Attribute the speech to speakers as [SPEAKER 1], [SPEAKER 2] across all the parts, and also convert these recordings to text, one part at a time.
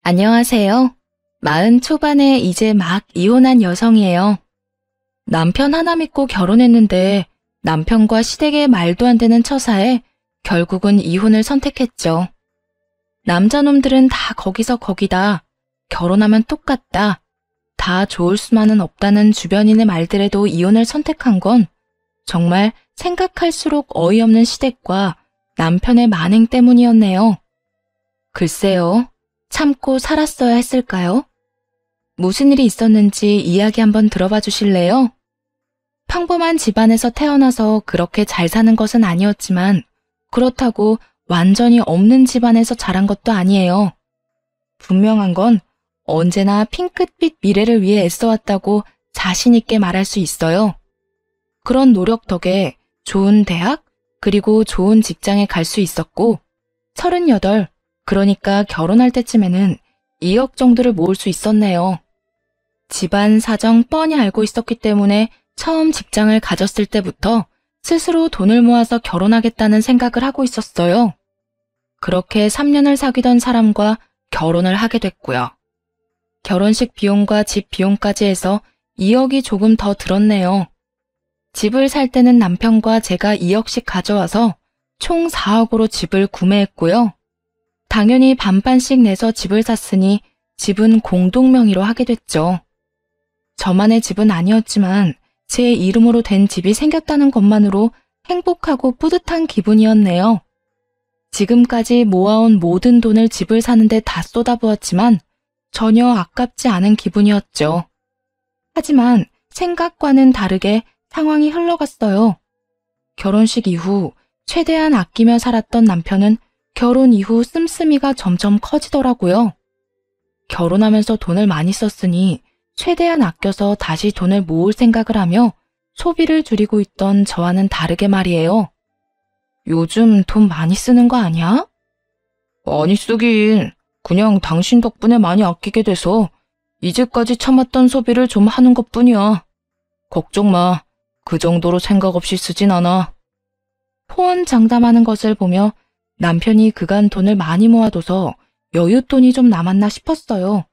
[SPEAKER 1] 안녕하세요. 40 초반에 이제 막 이혼한 여성이에요. 남편 하나 믿고 결혼했는데 남편과 시댁의 말도 안 되는 처사에 결국은 이혼을 선택했죠. 남자놈들은 다 거기서 거기다. 결혼하면 똑같다. 다 좋을 수만은 없다는 주변인의 말들에도 이혼을 선택한 건 정말 생각할수록 어이없는 시댁과 남편의 만행 때문이었네요. 글쎄요. 참고 살았어야 했을까요? 무슨 일이 있었는지 이야기 한번 들어봐 주실래요? 평범한 집안에서 태어나서 그렇게 잘 사는 것은 아니었지만 그렇다고 완전히 없는 집안에서 자란 것도 아니에요. 분명한 건 언제나 핑크빛 미래를 위해 애써왔다고 자신 있게 말할 수 있어요. 그런 노력 덕에 좋은 대학 그리고 좋은 직장에 갈 수 있었고 38, 그러니까 결혼할 때쯤에는 2억 정도를 모을 수 있었네요. 집안 사정 뻔히 알고 있었기 때문에 처음 직장을 가졌을 때부터 스스로 돈을 모아서 결혼하겠다는 생각을 하고 있었어요. 그렇게 3년을 사귀던 사람과 결혼을 하게 됐고요. 결혼식 비용과 집 비용까지 해서 2억이 조금 더 들었네요. 집을 살 때는 남편과 제가 2억씩 가져와서 총 4억으로 집을 구매했고요. 당연히 반반씩 내서 집을 샀으니 집은 공동 명의로 하게 됐죠. 저만의 집은 아니었지만 제 이름으로 된 집이 생겼다는 것만으로 행복하고 뿌듯한 기분이었네요. 지금까지 모아온 모든 돈을 집을 사는데 다 쏟아부었지만 전혀 아깝지 않은 기분이었죠. 하지만 생각과는 다르게 상황이 흘러갔어요. 결혼식 이후 최대한 아끼며 살았던 남편은 결혼 이후 씀씀이가 점점 커지더라고요. 결혼하면서 돈을 많이 썼으니 최대한 아껴서 다시 돈을 모을 생각을 하며 소비를 줄이고 있던 저와는 다르게 말이에요. 요즘 돈 많이 쓰는 거 아니야? 많이 쓰긴. 그냥 당신 덕분에 많이 아끼게 돼서 이제까지 참았던 소비를 좀 하는 것뿐이야. 걱정 마. 그 정도로 생각 없이 쓰진 않아. 호언장담하는 것을 보며 남편이 그간 돈을 많이 모아둬서 여윳돈이 좀 남았나 싶었어요.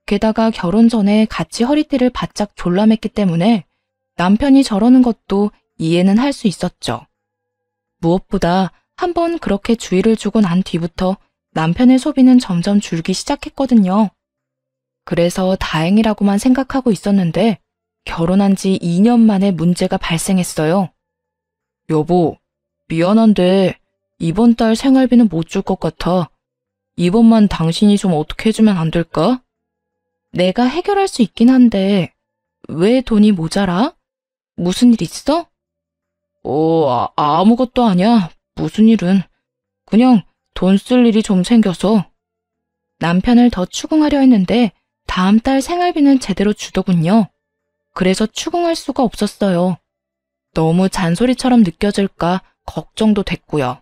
[SPEAKER 1] 게다가 결혼 전에 같이 허리띠를 바짝 졸라맸기 때문에 남편이 저러는 것도 이해는 할 수 있었죠. 무엇보다 한번 그렇게 주의를 주고 난 뒤부터 남편의 소비는 점점 줄기 시작했거든요. 그래서 다행이라고만 생각하고 있었는데 결혼한 지 2년 만에 문제가 발생했어요. 여보, 미안한데 이번 달 생활비는 못 줄 것 같아. 이번만 당신이 좀 어떻게 해주면 안 될까? 내가 해결할 수 있긴 한데 왜 돈이 모자라? 무슨 일 있어? 아무것도 아니야. 무슨 일은. 그냥 돈 쓸 일이 좀 생겨서. 남편을 더 추궁하려 했는데 다음 달 생활비는 제대로 주더군요. 그래서 추궁할 수가 없었어요. 너무 잔소리처럼 느껴질까 걱정도 됐고요.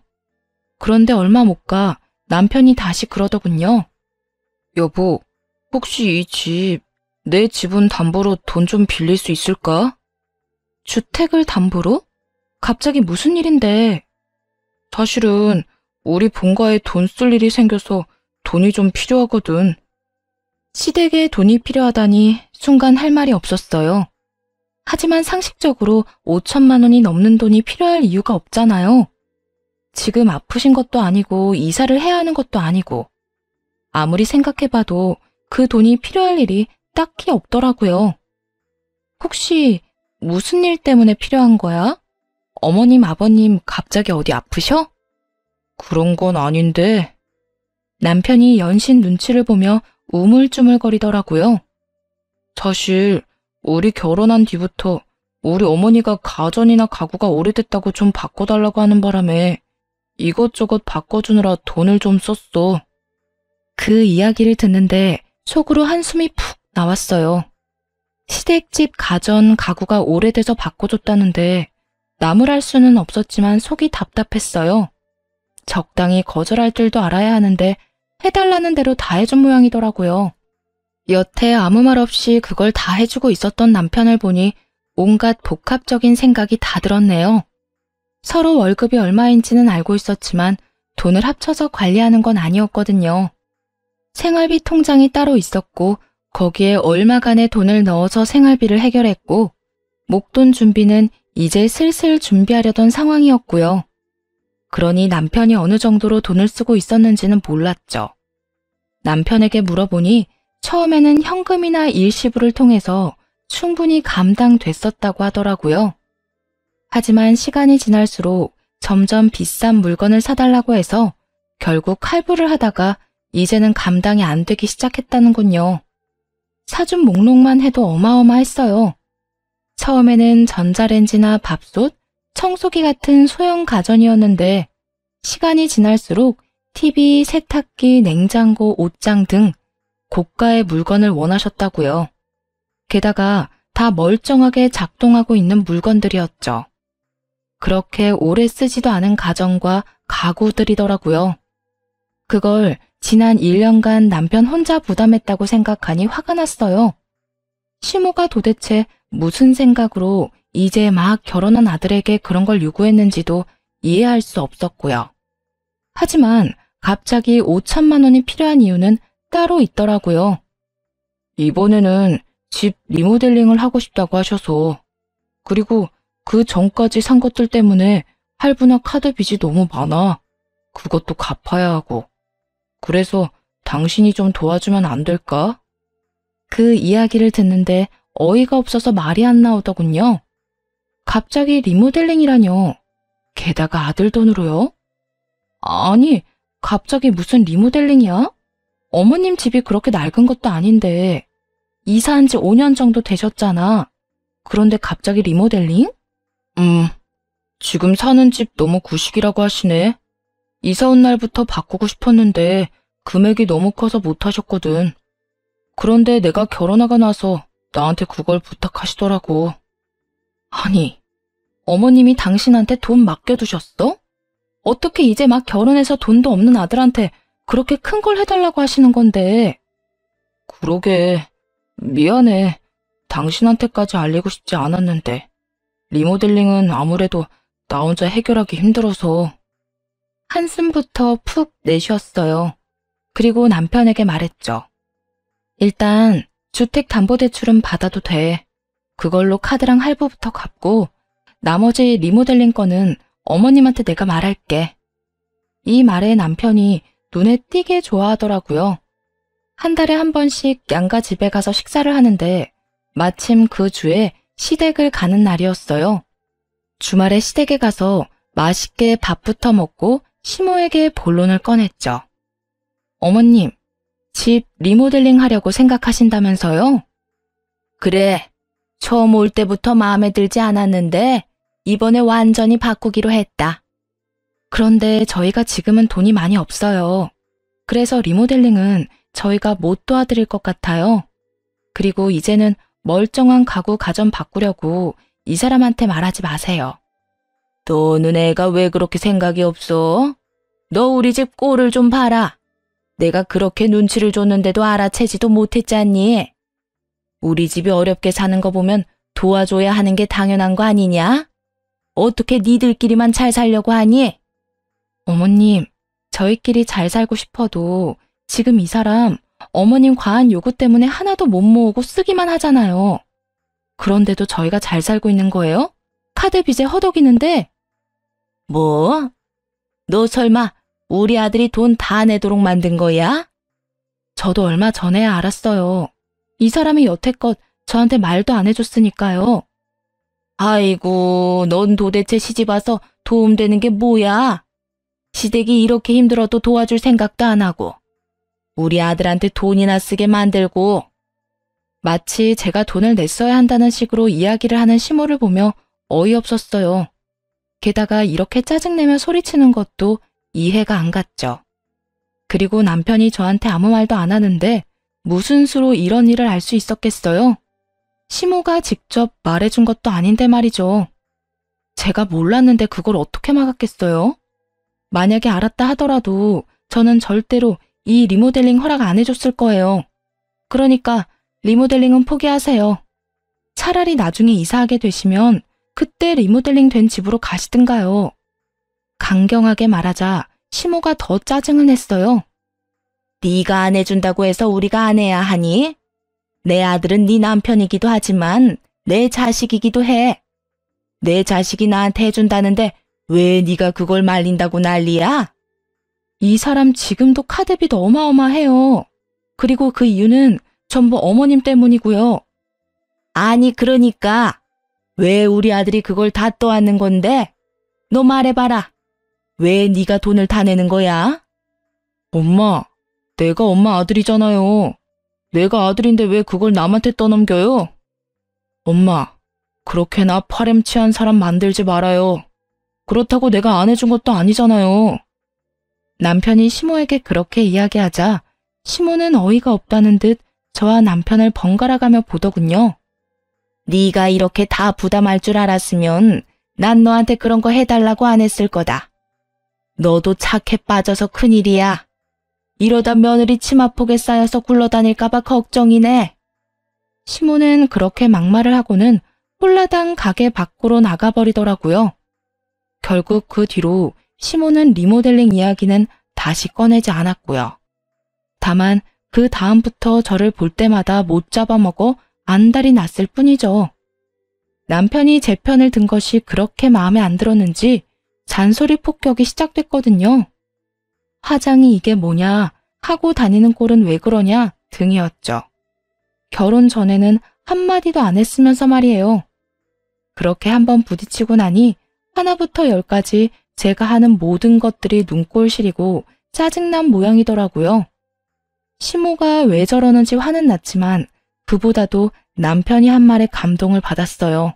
[SPEAKER 1] 그런데 얼마 못 가 남편이 다시 그러더군요. 여보, 혹시 이 집, 내 지분 담보로 돈 좀 빌릴 수 있을까? 주택을 담보로? 갑자기 무슨 일인데? 사실은 우리 본가에 돈 쓸 일이 생겨서 돈이 좀 필요하거든. 시댁에 돈이 필요하다니 순간 할 말이 없었어요. 하지만 상식적으로 5천만 원이 넘는 돈이 필요할 이유가 없잖아요. 지금 아프신 것도 아니고 이사를 해야 하는 것도 아니고 아무리 생각해봐도 그 돈이 필요할 일이 딱히 없더라고요. 혹시 무슨 일 때문에 필요한 거야? 어머님, 아버님 갑자기 어디 아프셔? 그런 건 아닌데. 남편이 연신 눈치를 보며 우물쭈물거리더라고요. 사실 우리 결혼한 뒤부터 우리 어머니가 가전이나 가구가 오래됐다고 좀 바꿔달라고 하는 바람에 이것저것 바꿔주느라 돈을 좀 썼어. 그 이야기를 듣는데 속으로 한숨이 푹 나왔어요. 시댁집 가전, 가구가 오래돼서 바꿔줬다는데 나무랄 수는 없었지만 속이 답답했어요. 적당히 거절할 줄도 알아야 하는데 해달라는 대로 다 해준 모양이더라고요. 여태 아무 말 없이 그걸 다 해주고 있었던 남편을 보니 온갖 복합적인 생각이 다 들었네요. 서로 월급이 얼마인지는 알고 있었지만 돈을 합쳐서 관리하는 건 아니었거든요. 생활비 통장이 따로 있었고 거기에 얼마간의 돈을 넣어서 생활비를 해결했고 목돈 준비는 이제 슬슬 준비하려던 상황이었고요. 그러니 남편이 어느 정도로 돈을 쓰고 있었는지는 몰랐죠. 남편에게 물어보니 처음에는 현금이나 일시불을 통해서 충분히 감당됐었다고 하더라고요. 하지만 시간이 지날수록 점점 비싼 물건을 사달라고 해서 결국 할부를 하다가 이제는 감당이 안 되기 시작했다는군요. 사준 목록만 해도 어마어마했어요. 처음에는 전자레인지나 밥솥, 청소기 같은 소형 가전이었는데 시간이 지날수록 TV, 세탁기, 냉장고, 옷장 등 고가의 물건을 원하셨다고요. 게다가 다 멀쩡하게 작동하고 있는 물건들이었죠. 그렇게 오래 쓰지도 않은 가전과 가구들이더라고요. 그걸 지난 1년간 남편 혼자 부담했다고 생각하니 화가 났어요. 시모가 도대체 무슨 생각으로 이제 막 결혼한 아들에게 그런 걸 요구했는지도 이해할 수 없었고요. 하지만 갑자기 5천만 원이 필요한 이유는 따로 있더라고요. 이번에는 집 리모델링을 하고 싶다고 하셔서, 그리고 그 전까지 산 것들 때문에 할부나 카드 빚이 너무 많아. 그것도 갚아야 하고. 그래서 당신이 좀 도와주면 안 될까? 그 이야기를 듣는데 어이가 없어서 말이 안 나오더군요. 갑자기 리모델링이라뇨. 게다가 아들 돈으로요? 아니, 갑자기 무슨 리모델링이야? 어머님 집이 그렇게 낡은 것도 아닌데 이사한 지 5년 정도 되셨잖아. 그런데 갑자기 리모델링? 지금 사는 집 너무 구식이라고 하시네. 이사 온 날부터 바꾸고 싶었는데 금액이 너무 커서 못하셨거든. 그런데 내가 결혼하고 나서 나한테 그걸 부탁하시더라고. 아니, 어머님이 당신한테 돈 맡겨두셨어? 어떻게 이제 막 결혼해서 돈도 없는 아들한테 그렇게 큰 걸 해달라고 하시는 건데. 그러게, 미안해. 당신한테까지 알리고 싶지 않았는데. 리모델링은 아무래도 나 혼자 해결하기 힘들어서. 한숨부터 푹 내쉬었어요. 그리고 남편에게 말했죠. 일단 주택담보대출은 받아도 돼. 그걸로 카드랑 할부부터 갚고 나머지 리모델링 거는 어머님한테 내가 말할게. 이 말에 남편이 눈에 띄게 좋아하더라고요. 한 달에 한 번씩 양가 집에 가서 식사를 하는데 마침 그 주에 시댁을 가는 날이었어요. 주말에 시댁에 가서 맛있게 밥부터 먹고 시모에게 본론을 꺼냈죠. 어머님, 집 리모델링 하려고 생각하신다면서요? 그래, 처음 올 때부터 마음에 들지 않았는데 이번에 완전히 바꾸기로 했다. 그런데 저희가 지금은 돈이 많이 없어요. 그래서 리모델링은 저희가 못 도와드릴 것 같아요. 그리고 이제는 멀쩡한 가구 가전 바꾸려고 이 사람한테 말하지 마세요. 너는 애가 왜 그렇게 생각이 없어? 너 우리 집 꼴을 좀 봐라. 내가 그렇게 눈치를 줬는데도 알아채지도 못했잖니. 우리 집이 어렵게 사는 거 보면 도와줘야 하는 게 당연한 거 아니냐? 어떻게 니들끼리만 잘 살려고 하니? 어머님, 저희끼리 잘 살고 싶어도 지금 이 사람 어머님 과한 요구 때문에 하나도 못 모으고 쓰기만 하잖아요. 그런데도 저희가 잘 살고 있는 거예요? 카드 빚에 허덕이는데. 뭐? 너 설마 우리 아들이 돈 다 내도록 만든 거야? 저도 얼마 전에야 알았어요. 이 사람이 여태껏 저한테 말도 안 해줬으니까요. 아이고, 넌 도대체 시집 와서 도움되는 게 뭐야? 시댁이 이렇게 힘들어도 도와줄 생각도 안 하고 우리 아들한테 돈이나 쓰게 만들고. 마치 제가 돈을 냈어야 한다는 식으로 이야기를 하는 시모를 보며 어이없었어요. 게다가 이렇게 짜증내며 소리치는 것도 이해가 안 갔죠. 그리고 남편이 저한테 아무 말도 안 하는데 무슨 수로 이런 일을 알 수 있었겠어요? 시모가 직접 말해준 것도 아닌데 말이죠. 제가 몰랐는데 그걸 어떻게 막았겠어요? 만약에 알았다 하더라도 저는 절대로 이 리모델링 허락 안 해줬을 거예요. 그러니까 리모델링은 포기하세요. 차라리 나중에 이사하게 되시면 그때 리모델링 된 집으로 가시든가요. 강경하게 말하자 시모가 더 짜증을 냈어요. 네가 안 해준다고 해서 우리가 안 해야 하니? 내 아들은 네 남편이기도 하지만 내 자식이기도 해. 내 자식이 나한테 해준다는데 왜 네가 그걸 말린다고 난리야? 이 사람 지금도 카드빚 어마어마해요. 그리고 그 이유는 전부 어머님 때문이고요. 아니 그러니까 왜 우리 아들이 그걸 다 떠안는 건데? 너 말해봐라. 왜 네가 돈을 다 내는 거야? 엄마, 내가 엄마 아들이잖아요. 내가 아들인데 왜 그걸 남한테 떠넘겨요? 엄마, 그렇게나 파렴치한 사람 만들지 말아요. 그렇다고 내가 안 해준 것도 아니잖아요. 남편이 시모에게 그렇게 이야기하자 시모는 어이가 없다는 듯 저와 남편을 번갈아가며 보더군요. 네가 이렇게 다 부담할 줄 알았으면 난 너한테 그런 거 해달라고 안 했을 거다. 너도 착해 빠져서 큰일이야. 이러다 며느리 치마폭에 쌓여서 굴러다닐까봐 걱정이네. 시모는 그렇게 막말을 하고는 홀라당 가게 밖으로 나가버리더라고요. 결국 그 뒤로 시모는 리모델링 이야기는 다시 꺼내지 않았고요. 다만 그 다음부터 저를 볼 때마다 못 잡아먹어 안달이 났을 뿐이죠. 남편이 제 편을 든 것이 그렇게 마음에 안 들었는지 잔소리 폭격이 시작됐거든요. 화장이 이게 뭐냐, 하고 다니는 꼴은 왜 그러냐 등이었죠. 결혼 전에는 한마디도 안 했으면서 말이에요. 그렇게 한번 부딪히고 나니 하나부터 열까지 제가 하는 모든 것들이 눈꼴 시리고 짜증난 모양이더라고요. 시모가 왜 저러는지 화는 났지만 그보다도 남편이 한 말에 감동을 받았어요.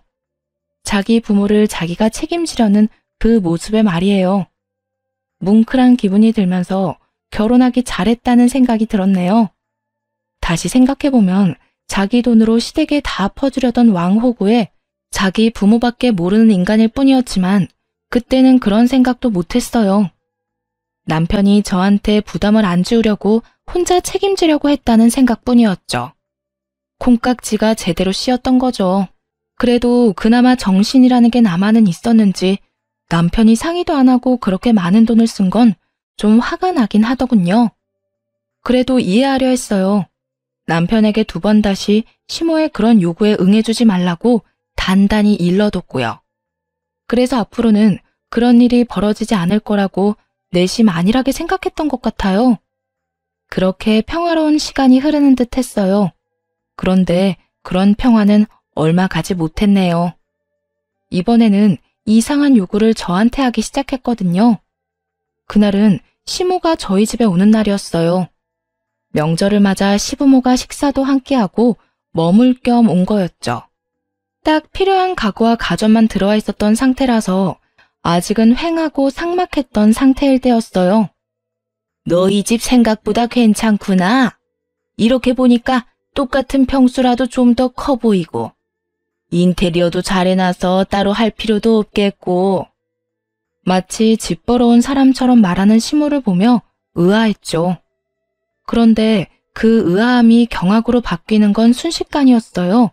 [SPEAKER 1] 자기 부모를 자기가 책임지려는 그 모습의 말이에요. 뭉클한 기분이 들면서 결혼하기 잘했다는 생각이 들었네요. 다시 생각해보면 자기 돈으로 시댁에 다 퍼주려던 왕호구에 자기 부모밖에 모르는 인간일 뿐이었지만 그때는 그런 생각도 못했어요. 남편이 저한테 부담을 안 주려고 혼자 책임지려고 했다는 생각뿐이었죠. 콩깍지가 제대로 씌었던 거죠. 그래도 그나마 정신이라는 게 남아는 있었는지 남편이 상의도 안 하고 그렇게 많은 돈을 쓴 건 좀 화가 나긴 하더군요. 그래도 이해하려 했어요. 남편에게 2번 다시 시모의 그런 요구에 응해주지 말라고 단단히 일러뒀고요. 그래서 앞으로는 그런 일이 벌어지지 않을 거라고 내심 안일하게 생각했던 것 같아요. 그렇게 평화로운 시간이 흐르는 듯 했어요. 그런데 그런 평화는 얼마 가지 못했네요. 이번에는 이상한 요구를 저한테 하기 시작했거든요. 그날은 시모가 저희 집에 오는 날이었어요. 명절을 맞아 시부모가 식사도 함께하고 머물 겸 온 거였죠. 딱 필요한 가구와 가전만 들어와 있었던 상태라서 아직은 휑하고 삭막했던 상태일 때였어요. 너희 집 생각보다 괜찮구나. 이렇게 보니까 똑같은 평수라도 좀 더 커 보이고 인테리어도 잘 해놔서 따로 할 필요도 없겠고. 마치 집 보러 온 사람처럼 말하는 시모를 보며 의아했죠. 그런데 그 의아함이 경악으로 바뀌는 건 순식간이었어요.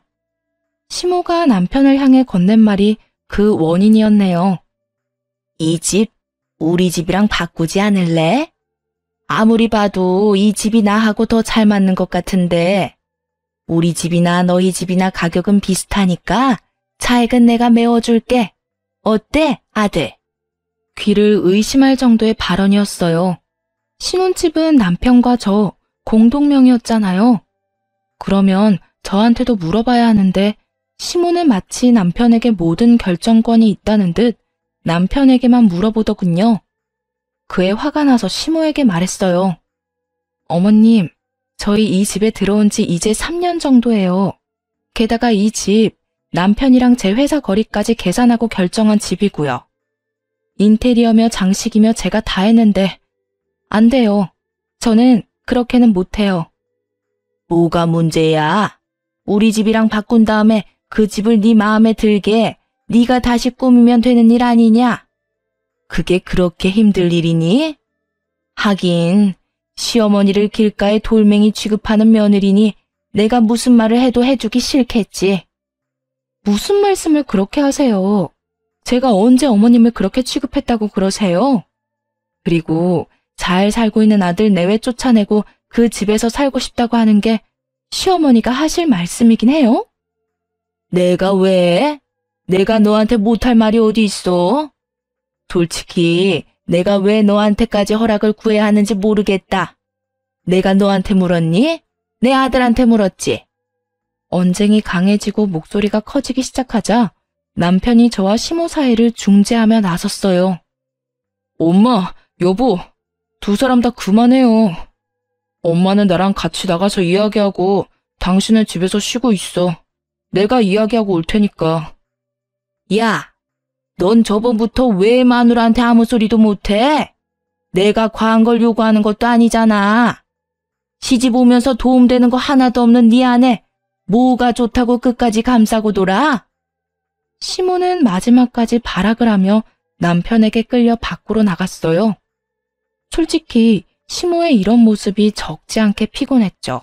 [SPEAKER 1] 시모가 남편을 향해 건넨 말이 그 원인이었네요. 이 집, 우리 집이랑 바꾸지 않을래? 아무리 봐도 이 집이 나하고 더 잘 맞는 것 같은데 우리 집이나 너희 집이나 가격은 비슷하니까 차액은 내가 메워줄게. 어때, 아들? 귀를 의심할 정도의 발언이었어요. 신혼집은 남편과 저 공동명의였잖아요. 그러면 저한테도 물어봐야 하는데 시모는 마치 남편에게 모든 결정권이 있다는 듯 남편에게만 물어보더군요. 그에 화가 나서 시모에게 말했어요. 어머님, 저희 이 집에 들어온 지 이제 3년 정도예요. 게다가 이 집, 남편이랑 제 회사 거리까지 계산하고 결정한 집이고요. 인테리어며 장식이며 제가 다 했는데 안 돼요. 저는 그렇게는 못해요. 뭐가 문제야? 우리 집이랑 바꾼 다음에 그 집을 네 마음에 들게 네가 다시 꾸미면 되는 일 아니냐? 그게 그렇게 힘들 일이니? 하긴 시어머니를 길가에 돌멩이 취급하는 며느리니 내가 무슨 말을 해도 해주기 싫겠지. 무슨 말씀을 그렇게 하세요? 제가 언제 어머님을 그렇게 취급했다고 그러세요? 그리고 잘 살고 있는 아들 내외 쫓아내고 그 집에서 살고 싶다고 하는 게 시어머니가 하실 말씀이긴 해요? 내가 왜? 내가 너한테 못할 말이 어디 있어? 솔직히 내가 왜 너한테까지 허락을 구해야 하는지 모르겠다. 내가 너한테 물었니? 내 아들한테 물었지. 언쟁이 강해지고 목소리가 커지기 시작하자 남편이 저와 시모 사이를 중재하며 나섰어요. 엄마, 여보, 두 사람 다 그만해요. 엄마는 나랑 같이 나가서 이야기하고 당신은 집에서 쉬고 있어. 내가 이야기하고 올 테니까. 야, 넌 저번부터 왜 마누라한테 아무 소리도 못해? 내가 과한 걸 요구하는 것도 아니잖아. 시집 오면서 도움되는 거 하나도 없는 네 아내, 뭐가 좋다고 끝까지 감싸고 돌아? 시모는 마지막까지 발악을 하며 남편에게 끌려 밖으로 나갔어요. 솔직히 시모의 이런 모습이 적지 않게 피곤했죠.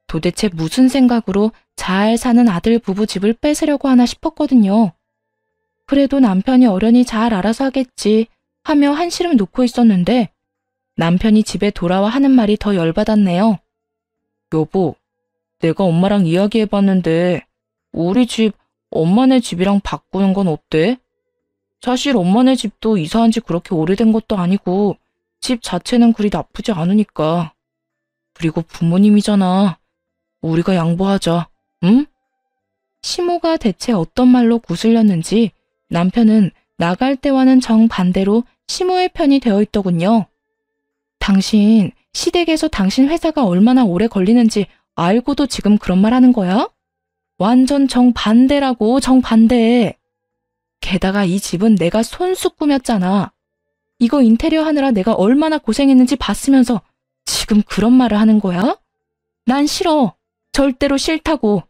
[SPEAKER 1] 도대체 무슨 생각으로 잘 사는 아들 부부 집을 뺏으려고 하나 싶었거든요. 그래도 남편이 어련히 잘 알아서 하겠지 하며 한시름 놓고 있었는데 남편이 집에 돌아와 하는 말이 더 열받았네요. 여보, 내가 엄마랑 이야기해봤는데 우리 집 엄마네 집이랑 바꾸는 건 어때? 사실 엄마네 집도 이사한 지 그렇게 오래된 것도 아니고 집 자체는 그리 나쁘지 않으니까. 그리고 부모님이잖아. 우리가 양보하자, 응? 시모가 대체 어떤 말로 구슬렸는지 남편은 나갈 때와는 정반대로 시모의 편이 되어 있더군요. 당신 시댁에서 당신 회사가 얼마나 오래 걸리는지 알고도 지금 그런 말 하는 거야? 완전 정반대라고, 정반대. 게다가 이 집은 내가 손수 꾸몄잖아. 이거 인테리어 하느라 내가 얼마나 고생했는지 봤으면서 지금 그런 말을 하는 거야? 난 싫어. 절대로 싫다고.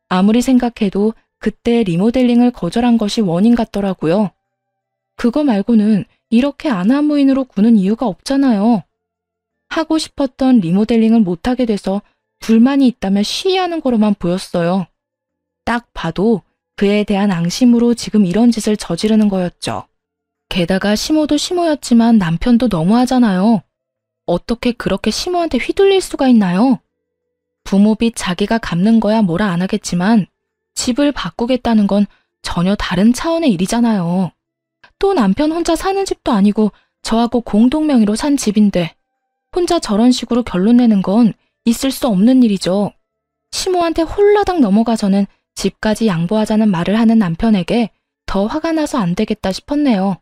[SPEAKER 1] 아무리 생각해도 그때 리모델링을 거절한 것이 원인 같더라고요. 그거 말고는 이렇게 아나무인으로 구는 이유가 없잖아요. 하고 싶었던 리모델링을 못하게 돼서 불만이 있다며 시위하는 거로만 보였어요. 딱 봐도 그에 대한 앙심으로 지금 이런 짓을 저지르는 거였죠. 게다가 시모도 시모였지만 남편도 너무하잖아요. 어떻게 그렇게 시모한테 휘둘릴 수가 있나요? 부모빚 자기가 갚는 거야 뭐라 안 하겠지만 집을 바꾸겠다는 건 전혀 다른 차원의 일이잖아요. 또 남편 혼자 사는 집도 아니고 저하고 공동명의로 산 집인데 혼자 저런 식으로 결론 내는 건 있을 수 없는 일이죠. 시모한테 홀라당 넘어가서는 집까지 양보하자는 말을 하는 남편에게 더 화가 나서 안 되겠다 싶었네요.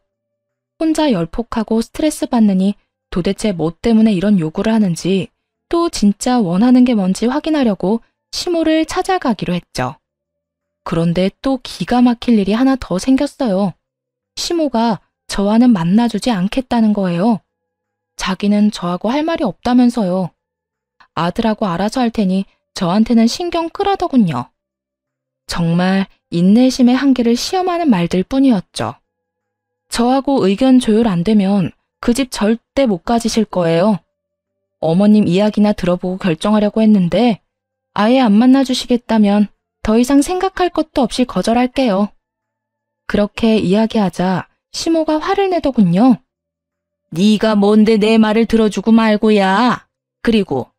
[SPEAKER 1] 혼자 열폭하고 스트레스 받느니 도대체 뭐 때문에 이런 요구를 하는지 또 진짜 원하는 게 뭔지 확인하려고 시모를 찾아가기로 했죠. 그런데 또 기가 막힐 일이 하나 더 생겼어요. 시모가 저와는 만나주지 않겠다는 거예요. 자기는 저하고 할 말이 없다면서요. 아들하고 알아서 할 테니 저한테는 신경 끄라더군요. 정말 인내심의 한계를 시험하는 말들 뿐이었죠. 저하고 의견 조율 안 되면 그 집 절대 못 가지실 거예요. 어머님 이야기나 들어보고 결정하려고 했는데 아예 안 만나주시겠다면 더 이상 생각할 것도 없이 거절할게요. 그렇게 이야기하자 시모가 화를 내더군요. 네가 뭔데 내 말을 들어주고 말고야. 그리고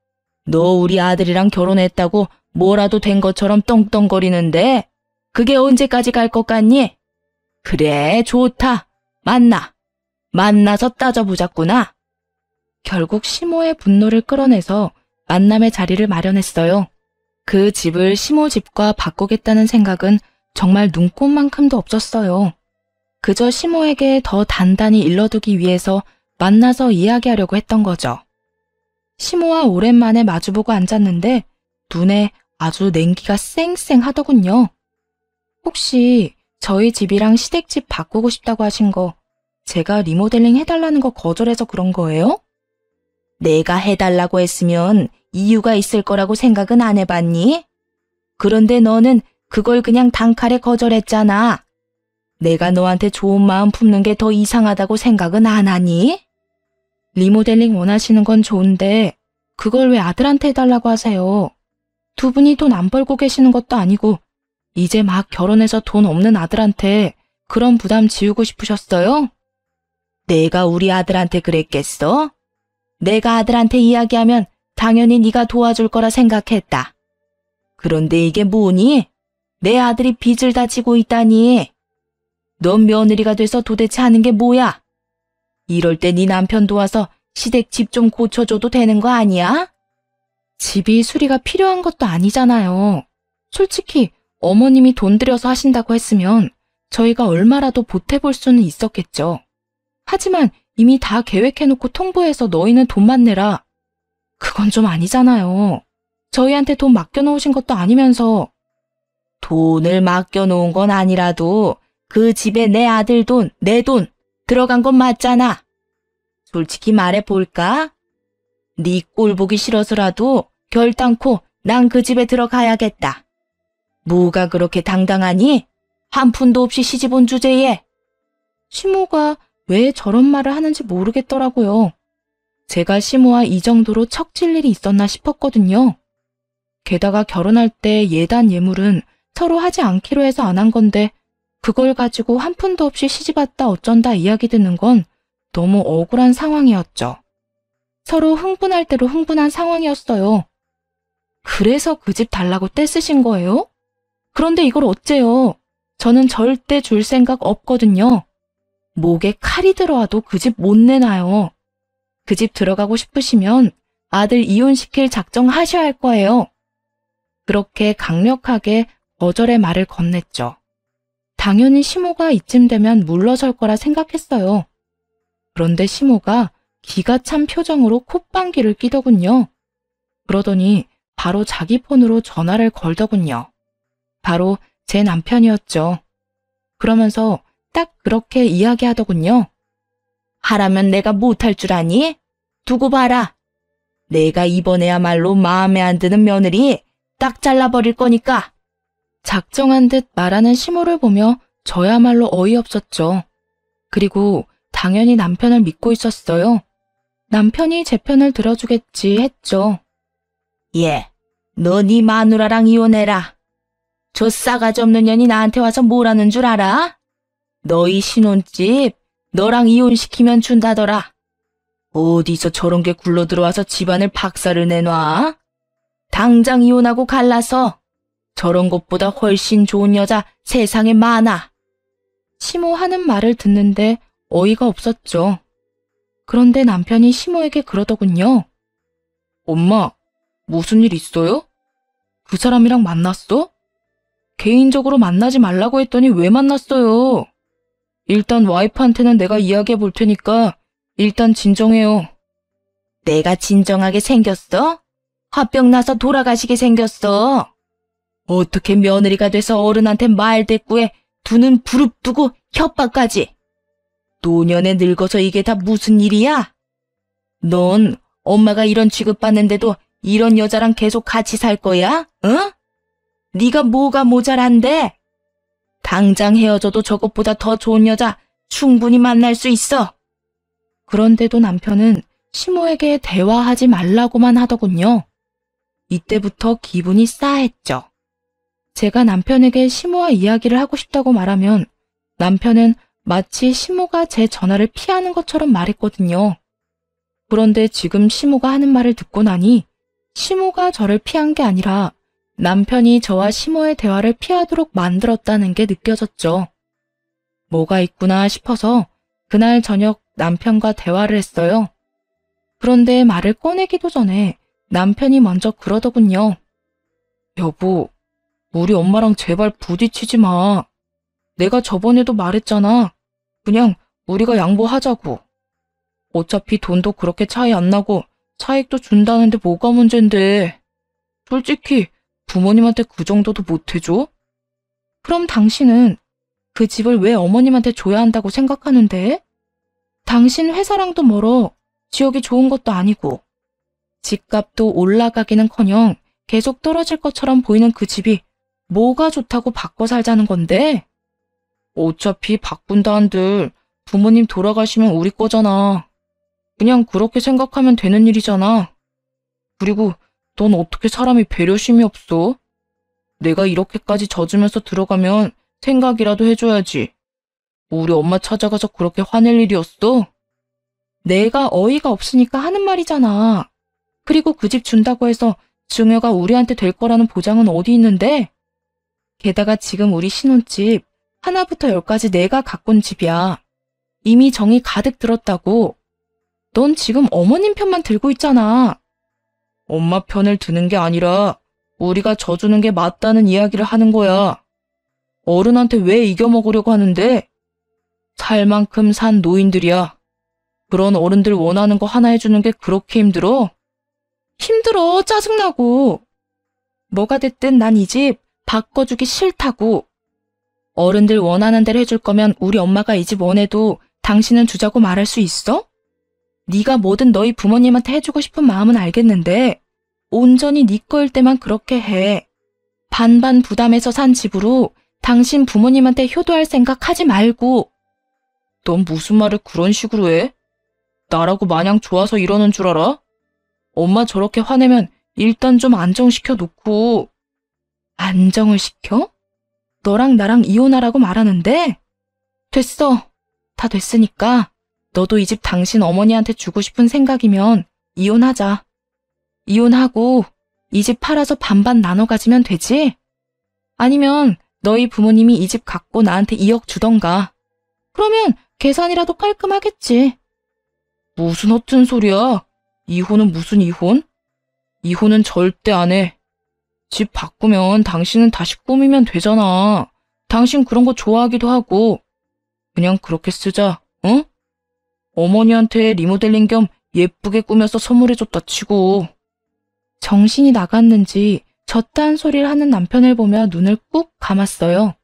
[SPEAKER 1] 너 우리 아들이랑 결혼했다고 뭐라도 된 것처럼 떵떵거리는데 그게 언제까지 갈 것 같니? 그래, 좋다. 만나서 따져보자꾸나. 결국 시모의 분노를 끌어내서 만남의 자리를 마련했어요. 그 집을 시모 집과 바꾸겠다는 생각은 정말 눈꼽만큼도 없었어요. 그저 시모에게 더 단단히 일러두기 위해서 만나서 이야기하려고 했던 거죠. 시모와 오랜만에 마주보고 앉았는데 눈에 아주 냉기가 쌩쌩하더군요. 혹시 저희 집이랑 시댁집 바꾸고 싶다고 하신 거 제가 리모델링 해달라는 거 거절해서 그런 거예요? 내가 해달라고 했으면 이유가 있을 거라고 생각은 안 해봤니? 그런데 너는 그걸 그냥 단칼에 거절했잖아. 내가 너한테 좋은 마음 품는 게 더 이상하다고 생각은 안 하니? 리모델링 원하시는 건 좋은데 그걸 왜 아들한테 해달라고 하세요? 두 분이 돈 안 벌고 계시는 것도 아니고 이제 막 결혼해서 돈 없는 아들한테 그런 부담 지우고 싶으셨어요? 내가 우리 아들한테 그랬겠어? 내가 아들한테 이야기하면 당연히 네가 도와줄 거라 생각했다. 그런데 이게 뭐니? 내 아들이 빚을 다 지고 있다니. 넌 며느리가 돼서 도대체 하는 게 뭐야? 이럴 때 네 남편 도와서 시댁 집 좀 고쳐줘도 되는 거 아니야? 집이 수리가 필요한 것도 아니잖아요. 솔직히 어머님이 돈 들여서 하신다고 했으면 저희가 얼마라도 보태볼 수는 있었겠죠. 하지만 이미 다 계획해놓고 통보해서 너희는 돈만 내라. 그건 좀 아니잖아요. 저희한테 돈 맡겨놓으신 것도 아니면서. 돈을 맡겨놓은 건 아니라도 그 집에 내 아들 돈, 내 돈 들어간 건 맞잖아. 솔직히 말해볼까? 네 꼴 보기 싫어서라도 결단코 난 그 집에 들어가야겠다. 뭐가 그렇게 당당하니? 한 푼도 없이 시집 온 주제에. 시모가 왜 저런 말을 하는지 모르겠더라고요. 제가 시모와 이 정도로 척질 일이 있었나 싶었거든요. 게다가 결혼할 때 예단 예물은 서로 하지 않기로 해서 안 한 건데 그걸 가지고 한 푼도 없이 시집 왔다 어쩐다 이야기 듣는 건 너무 억울한 상황이었죠. 서로 흥분할 대로 흥분한 상황이었어요. 그래서 그 집 달라고 떼쓰신 거예요? 그런데 이걸 어째요? 저는 절대 줄 생각 없거든요. 목에 칼이 들어와도 그 집 못 내놔요. 그 집 들어가고 싶으시면 아들 이혼시킬 작정하셔야 할 거예요. 그렇게 강력하게 거절의 말을 건넸죠. 당연히 시모가 이쯤 되면 물러설 거라 생각했어요. 그런데 시모가 기가 찬 표정으로 콧방귀를 뀌더군요. 그러더니 바로 자기 폰으로 전화를 걸더군요. 바로 제 남편이었죠. 그러면서 딱 그렇게 이야기하더군요. 하라면 내가 못할 줄 아니? 두고 봐라. 내가 이번에야말로 마음에 안 드는 며느리 딱 잘라버릴 거니까. 작정한 듯 말하는 시모를 보며 저야말로 어이없었죠. 그리고 당연히 남편을 믿고 있었어요. 남편이 제 편을 들어주겠지 했죠. 예, 너 네 마누라랑 이혼해라. 저 싸가지 없는 년이 나한테 와서 뭐라는 줄 알아? 너희 신혼집 너랑 이혼시키면 준다더라. 어디서 저런 게 굴러들어와서 집안을 박살을 내놔? 당장 이혼하고 갈라서. 저런 것보다 훨씬 좋은 여자 세상에 많아. 시모 하는 말을 듣는데 어이가 없었죠. 그런데 남편이 시모에게 그러더군요. 엄마, 무슨 일 있어요? 그 사람이랑 만났어? 개인적으로 만나지 말라고 했더니 왜 만났어요? 일단 와이프한테는 내가 이야기해 볼 테니까 일단 진정해요. 내가 진정하게 생겼어? 화병 나서 돌아가시게 생겼어. 어떻게 며느리가 돼서 어른한테 말대꾸에 두 눈 부릅뜨고 협박까지. 노년에 늙어서 이게 다 무슨 일이야? 넌 엄마가 이런 취급받는데도 이런 여자랑 계속 같이 살 거야? 응? 네가 뭐가 모자란데? 당장 헤어져도 저것보다 더 좋은 여자 충분히 만날 수 있어. 그런데도 남편은 시모에게 대화하지 말라고만 하더군요. 이때부터 기분이 싸했죠. 제가 남편에게 시모와 이야기를 하고 싶다고 말하면 남편은 마치 시모가 제 전화를 피하는 것처럼 말했거든요. 그런데 지금 시모가 하는 말을 듣고 나니 시모가 저를 피한 게 아니라 남편이 저와 시모의 대화를 피하도록 만들었다는 게 느껴졌죠. 뭐가 있구나 싶어서 그날 저녁 남편과 대화를 했어요. 그런데 말을 꺼내기도 전에 남편이 먼저 그러더군요. 여보, 우리 엄마랑 제발 부딪히지 마. 내가 저번에도 말했잖아. 그냥 우리가 양보하자고. 어차피 돈도 그렇게 차이 안 나고 차익도 준다는데 뭐가 문젠데. 솔직히 부모님한테 그 정도도 못 해줘? 그럼 당신은 그 집을 왜 어머님한테 줘야 한다고 생각하는데? 당신 회사랑도 멀어. 지역이 좋은 것도 아니고. 집값도 올라가기는커녕 계속 떨어질 것처럼 보이는 그 집이 뭐가 좋다고 바꿔 살자는 건데? 어차피 바꾼다 한들 부모님 돌아가시면 우리 거잖아. 그냥 그렇게 생각하면 되는 일이잖아. 그리고 넌 어떻게 사람이 배려심이 없어? 내가 이렇게까지 져주면서 들어가면 생각이라도 해줘야지. 우리 엄마 찾아가서 그렇게 화낼 일이었어? 내가 어이가 없으니까 하는 말이잖아. 그리고 그 집 준다고 해서 증여가 우리한테 될 거라는 보장은 어디 있는데? 게다가 지금 우리 신혼집 하나부터 열까지 내가 가꾼 집이야. 이미 정이 가득 들었다고. 넌 지금 어머님 편만 들고 있잖아. 엄마 편을 드는 게 아니라 우리가 져주는 게 맞다는 이야기를 하는 거야. 어른한테 왜 이겨먹으려고 하는데? 살 만큼 산 노인들이야. 그런 어른들 원하는 거 하나 해주는 게 그렇게 힘들어? 힘들어, 짜증나고. 뭐가 됐든 난 이 집 바꿔주기 싫다고. 어른들 원하는 대로 해줄 거면 우리 엄마가 이 집 원해도 당신은 주자고 말할 수 있어? 네가 뭐든 너희 부모님한테 해주고 싶은 마음은 알겠는데 온전히 네 거일 때만 그렇게 해. 반반 부담해서 산 집으로 당신 부모님한테 효도할 생각 하지 말고. 넌 무슨 말을 그런 식으로 해? 나라고 마냥 좋아서 이러는 줄 알아? 엄마 저렇게 화내면 일단 좀 안정시켜 놓고. 안정을 시켜? 너랑 나랑 이혼하라고 말하는데? 됐어. 다 됐으니까 너도 이 집 당신 어머니한테 주고 싶은 생각이면 이혼하자. 이혼하고 이 집 팔아서 반반 나눠 가지면 되지? 아니면 너희 부모님이 이 집 갖고 나한테 2억 주던가. 그러면 계산이라도 깔끔하겠지. 무슨 허튼 소리야. 이혼은 무슨 이혼? 이혼은 절대 안 해. 집 바꾸면 당신은 다시 꾸미면 되잖아. 당신 그런 거 좋아하기도 하고. 그냥 그렇게 쓰자, 응? 어머니한테 리모델링 겸 예쁘게 꾸며서 선물해줬다 치고. 정신이 나갔는지 저딴 소리를 하는 남편을 보며 눈을 꾹 감았어요.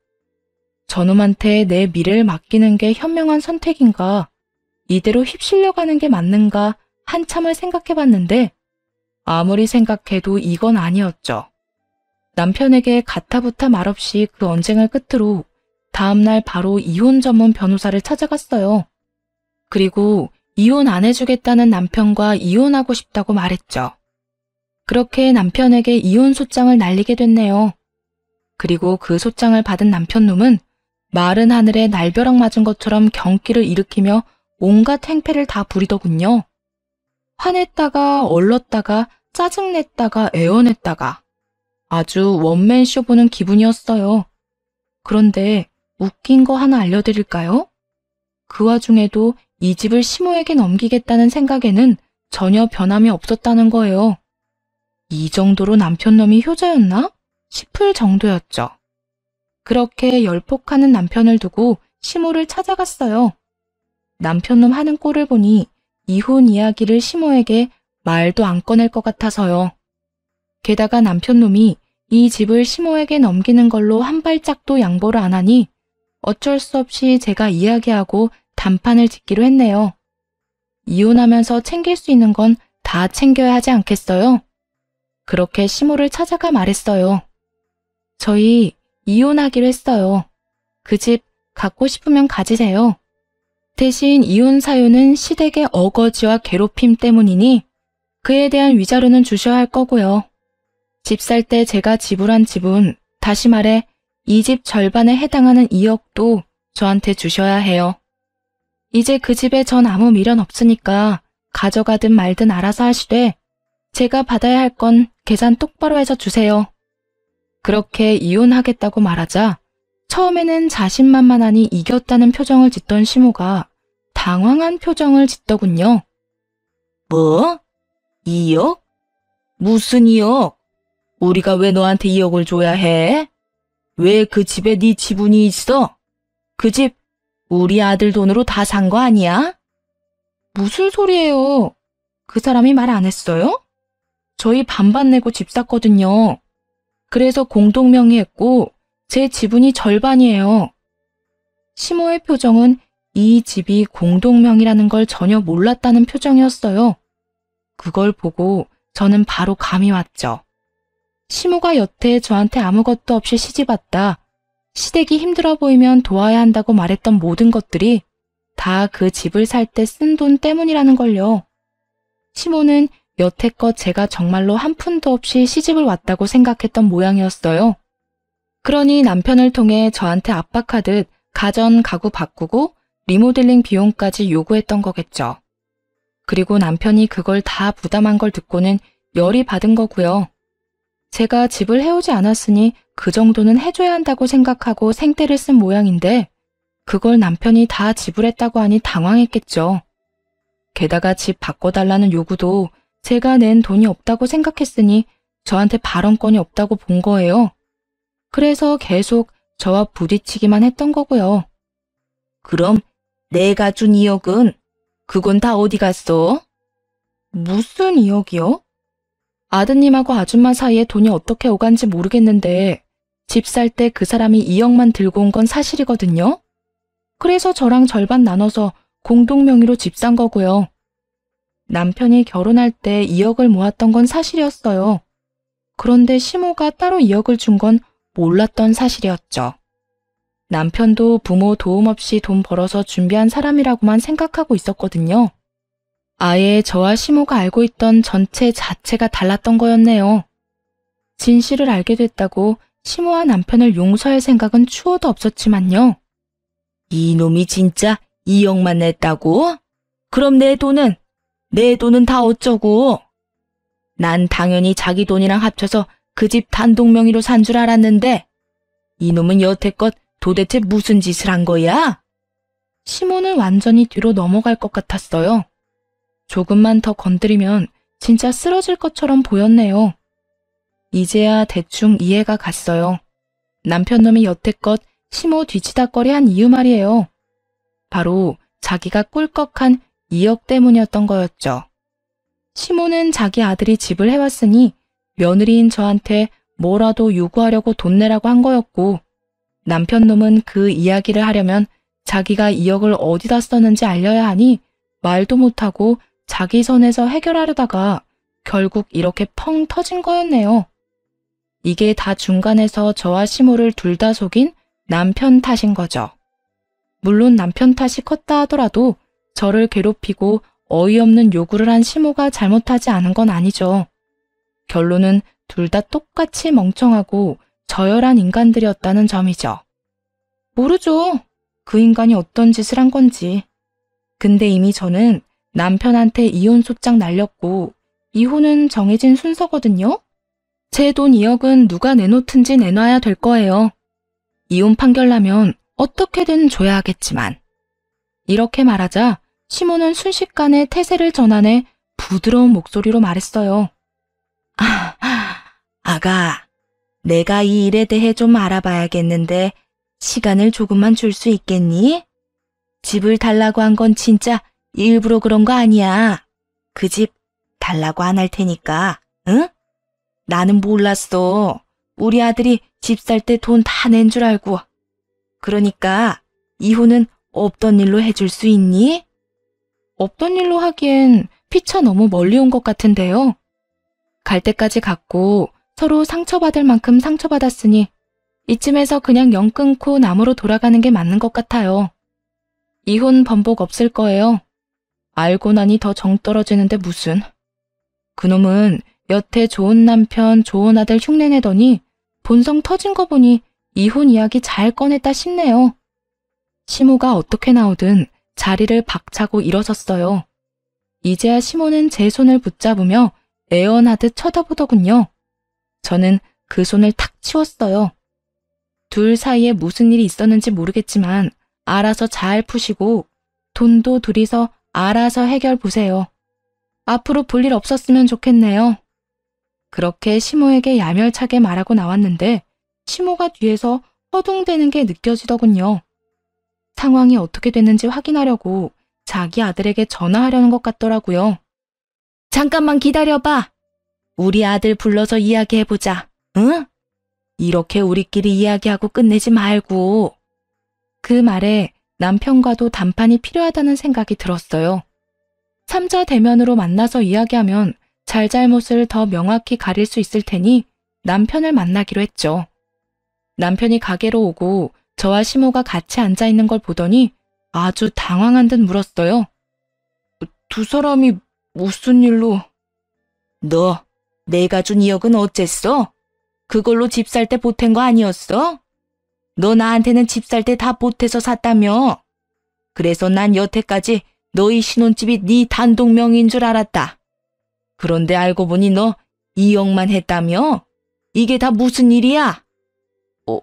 [SPEAKER 1] 저놈한테 내 미래를 맡기는 게 현명한 선택인가, 이대로 휩쓸려 가는 게 맞는가 한참을 생각해봤는데 아무리 생각해도 이건 아니었죠. 남편에게 가타부타 말없이 그 언쟁을 끝으로 다음날 바로 이혼 전문 변호사를 찾아갔어요. 그리고 이혼 안 해주겠다는 남편과 이혼하고 싶다고 말했죠. 그렇게 남편에게 이혼 소장을 날리게 됐네요. 그리고 그 소장을 받은 남편놈은 마른 하늘에 날벼락 맞은 것처럼 경기를 일으키며 온갖 행패를 다 부리더군요. 화냈다가 얼렀다가 짜증냈다가 애원했다가 아주 원맨쇼 보는 기분이었어요. 그런데 웃긴 거 하나 알려드릴까요? 그 와중에도 이 집을 시모에게 넘기겠다는 생각에는 전혀 변함이 없었다는 거예요. 이 정도로 남편놈이 효자였나 싶을 정도였죠. 그렇게 열폭하는 남편을 두고 시모를 찾아갔어요. 남편놈 하는 꼴을 보니 이혼 이야기를 시모에게 말도 안 꺼낼 것 같아서요. 게다가 남편놈이 이 집을 시모에게 넘기는 걸로 한 발짝도 양보를 안 하니 어쩔 수 없이 제가 이야기하고 단판을 짓기로 했네요. 이혼하면서 챙길 수 있는 건 다 챙겨야 하지 않겠어요? 그렇게 시모를 찾아가 말했어요. 저희 이혼하기로 했어요. 그 집 갖고 싶으면 가지세요. 대신 이혼 사유는 시댁의 어거지와 괴롭힘 때문이니 그에 대한 위자료는 주셔야 할 거고요. 집 살 때 제가 지불한 지분, 다시 말해 이 집 절반에 해당하는 2억도 저한테 주셔야 해요. 이제 그 집에 전 아무 미련 없으니까 가져가든 말든 알아서 하시되 제가 받아야 할 건 계산 똑바로 해서 주세요. 그렇게 이혼하겠다고 말하자 처음에는 자신만만하니 이겼다는 표정을 짓던 시모가 당황한 표정을 짓더군요. 뭐? 2억? 무슨 2억? 우리가 왜 너한테 2억을 줘야 해? 왜 그 집에 네 지분이 있어? 그 집 우리 아들 돈으로 다 산 거 아니야? 무슨 소리예요? 그 사람이 말 안 했어요? 저희 반반 내고 집 샀거든요. 그래서 공동명의했고 제 지분이 절반이에요. 시모의 표정은 이 집이 공동명의라는 걸 전혀 몰랐다는 표정이었어요. 그걸 보고 저는 바로 감이 왔죠. 시모가 여태 저한테 아무것도 없이 시집왔다, 시댁이 힘들어 보이면 도와야 한다고 말했던 모든 것들이 다 그 집을 살 때 쓴 돈 때문이라는 걸요. 시모는 여태껏 제가 정말로 한 푼도 없이 시집을 왔다고 생각했던 모양이었어요. 그러니 남편을 통해 저한테 압박하듯 가전 가구 바꾸고 리모델링 비용까지 요구했던 거겠죠. 그리고 남편이 그걸 다 부담한 걸 듣고는 열이 받은 거고요. 제가 집을 해오지 않았으니 그 정도는 해줘야 한다고 생각하고 생떼를 쓴 모양인데 그걸 남편이 다 지불했다고 하니 당황했겠죠. 게다가 집 바꿔달라는 요구도 제가 낸 돈이 없다고 생각했으니 저한테 발언권이 없다고 본 거예요. 그래서 계속 저와 부딪히기만 했던 거고요. 그럼 내가 준 2억은 그건 다 어디 갔어? 무슨 2억이요? 아드님하고 아줌마 사이에 돈이 어떻게 오간지 모르겠는데 집 살 때 그 사람이 2억만 들고 온 건 사실이거든요. 그래서 저랑 절반 나눠서 공동 명의로 집 산 거고요. 남편이 결혼할 때 2억을 모았던 건 사실이었어요. 그런데 시모가 따로 2억을 준 건 몰랐던 사실이었죠. 남편도 부모 도움 없이 돈 벌어서 준비한 사람이라고만 생각하고 있었거든요. 아예 저와 시모가 알고 있던 전체 자체가 달랐던 거였네요. 진실을 알게 됐다고 시모와 남편을 용서할 생각은 추호도 없었지만요. 이놈이 진짜 2억만 냈다고? 그럼 내 돈은 다 어쩌고? 난 당연히 자기 돈이랑 합쳐서 그 집 단독 명의로 산 줄 알았는데 이놈은 여태껏 도대체 무슨 짓을 한 거야? 시모는 완전히 뒤로 넘어갈 것 같았어요. 조금만 더 건드리면 진짜 쓰러질 것처럼 보였네요. 이제야 대충 이해가 갔어요. 남편 놈이 여태껏 시모 뒤치다꺼리한 이유 말이에요. 바로 자기가 꿀꺽한 2억 때문이었던 거였죠. 시모는 자기 아들이 집을 해왔으니 며느리인 저한테 뭐라도 요구하려고 돈 내라고 한 거였고 남편 놈은 그 이야기를 하려면 자기가 2억을 어디다 썼는지 알려야 하니 말도 못하고 자기 선에서 해결하려다가 결국 이렇게 펑 터진 거였네요. 이게 다 중간에서 저와 시모를 둘 다 속인 남편 탓인 거죠. 물론 남편 탓이 컸다 하더라도 저를 괴롭히고 어이없는 요구를 한 시모가 잘못하지 않은 건 아니죠. 결론은 둘 다 똑같이 멍청하고 저열한 인간들이었다는 점이죠. 모르죠. 그 인간이 어떤 짓을 한 건지. 근데 이미 저는 남편한테 이혼 소장 날렸고 이혼은 정해진 순서거든요. 제 돈 2억은 누가 내놓든지 내놔야 될 거예요. 이혼 판결 나면 어떻게든 줘야 하겠지만. 이렇게 말하자 시모는 순식간에 태세를 전환해 부드러운 목소리로 말했어요. 아가, 내가 이 일에 대해 좀 알아봐야겠는데 시간을 조금만 줄 수 있겠니? 집을 달라고 한 건 진짜 일부러 그런 거 아니야. 그 집 달라고 안 할 테니까, 응? 나는 몰랐어. 우리 아들이 집 살 때 돈 다 낸 줄 알고. 그러니까 이혼은 없던 일로 해줄 수 있니? 없던 일로 하기엔 피차 너무 멀리 온 것 같은데요. 갈 때까지 갔고 서로 상처받을 만큼 상처받았으니 이쯤에서 그냥 영 끊고 남으로 돌아가는 게 맞는 것 같아요. 이혼 번복 없을 거예요. 알고 나니 더 정 떨어지는데 무슨. 그놈은 여태 좋은 남편, 좋은 아들 흉내내더니 본성 터진 거 보니 이혼 이야기 잘 꺼냈다 싶네요. 시모가 어떻게 나오든 자리를 박차고 일어섰어요. 이제야 시모는 제 손을 붙잡으며 애원하듯 쳐다보더군요. 저는 그 손을 탁 치웠어요. 둘 사이에 무슨 일이 있었는지 모르겠지만 알아서 잘 푸시고 돈도 둘이서 알아서 해결 보세요. 앞으로 볼 일 없었으면 좋겠네요. 그렇게 시모에게 야멸차게 말하고 나왔는데 시모가 뒤에서 허둥대는 게 느껴지더군요. 상황이 어떻게 됐는지 확인하려고 자기 아들에게 전화하려는 것 같더라고요. 잠깐만 기다려봐. 우리 아들 불러서 이야기해보자. 응? 이렇게 우리끼리 이야기하고 끝내지 말고. 그 말에 남편과도 담판이 필요하다는 생각이 들었어요. 삼자 대면으로 만나서 이야기하면 잘잘못을 더 명확히 가릴 수 있을 테니 남편을 만나기로 했죠. 남편이 가게로 오고 저와 시모가 같이 앉아있는 걸 보더니 아주 당황한 듯 물었어요. 두 사람이 무슨 일로? 너 내가 준 2억은 어쨌어? 그걸로 집 살 때 보탠 거 아니었어? 너 나한테는 집 살 때 다 보태서 샀다며. 그래서 난 여태까지 너희 신혼집이 네 단독 명의인 줄 알았다. 그런데 알고 보니 너 2억만 했다며? 이게 다 무슨 일이야?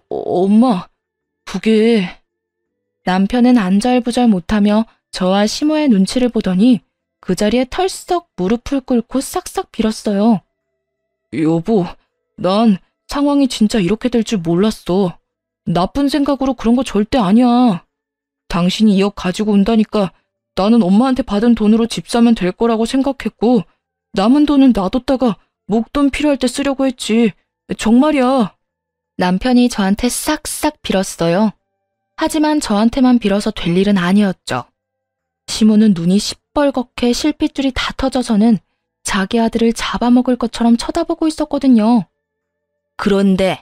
[SPEAKER 1] 엄마, 그게... 남편은 안절부절 못하며 저와 시모의 눈치를 보더니 그 자리에 털썩 무릎을 꿇고 싹싹 빌었어요. 여보, 난 상황이 진짜 이렇게 될 줄 몰랐어. 나쁜 생각으로 그런 거 절대 아니야. 당신이 2억 가지고 온다니까 나는 엄마한테 받은 돈으로 집 사면 될 거라고 생각했고 남은 돈은 놔뒀다가 목돈 필요할 때 쓰려고 했지. 정말이야. 남편이 저한테 싹싹 빌었어요. 하지만 저한테만 빌어서 될 일은 아니었죠. 시모는 눈이 시뻘겋게 실핏줄이 다 터져서는 자기 아들을 잡아먹을 것처럼 쳐다보고 있었거든요. 그런데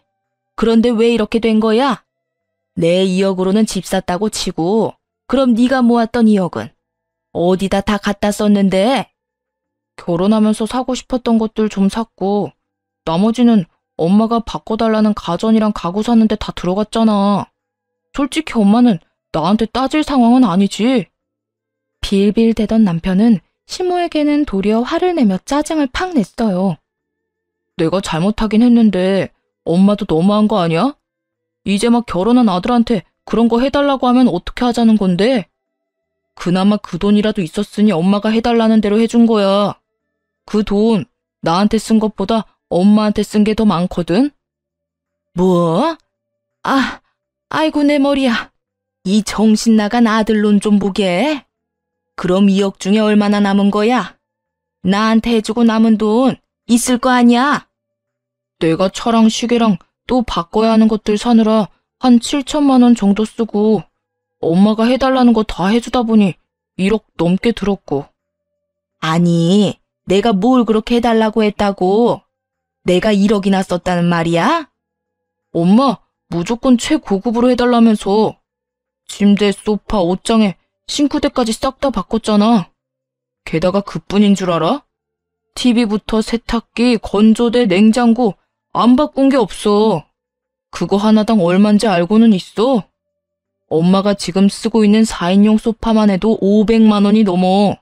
[SPEAKER 1] 왜 이렇게 된 거야? 내 2억으로는 집 샀다고 치고 그럼 네가 모았던 2억은 어디다 다 갖다 썼는데? 결혼하면서 사고 싶었던 것들 좀 샀고 나머지는 엄마가 바꿔달라는 가전이랑 가구 샀는데 다 들어갔잖아. 솔직히 엄마는 나한테 따질 상황은 아니지. 빌빌대던 남편은 시모에게는 도리어 화를 내며 짜증을 팍 냈어요. 내가 잘못하긴 했는데 엄마도 너무한 거 아니야? 이제 막 결혼한 아들한테 그런 거 해달라고 하면 어떻게 하자는 건데? 그나마 그 돈이라도 있었으니 엄마가 해달라는 대로 해준 거야. 그 돈 나한테 쓴 것보다 엄마한테 쓴 게 더 많거든? 뭐? 아이고 내 머리야. 이 정신 나간 아들론 좀 보게. 그럼 2억 중에 얼마나 남은 거야? 나한테 해주고 남은 돈 있을 거 아니야? 내가 차랑 시계랑 또 바꿔야 하는 것들 사느라 한 7천만 원 정도 쓰고 엄마가 해달라는 거 다 해주다 보니 1억 넘게 들었고. 아니, 내가 뭘 그렇게 해달라고 했다고? 내가 1억이나 썼다는 말이야? 엄마, 무조건 최고급으로 해달라면서. 침대, 소파, 옷장에 싱크대까지 싹 다 바꿨잖아. 게다가 그뿐인 줄 알아? TV부터 세탁기, 건조대, 냉장고 안 바꾼 게 없어. 그거 하나당 얼만지 알고는 있어? 엄마가 지금 쓰고 있는 4인용 소파만 해도 500만 원이 넘어.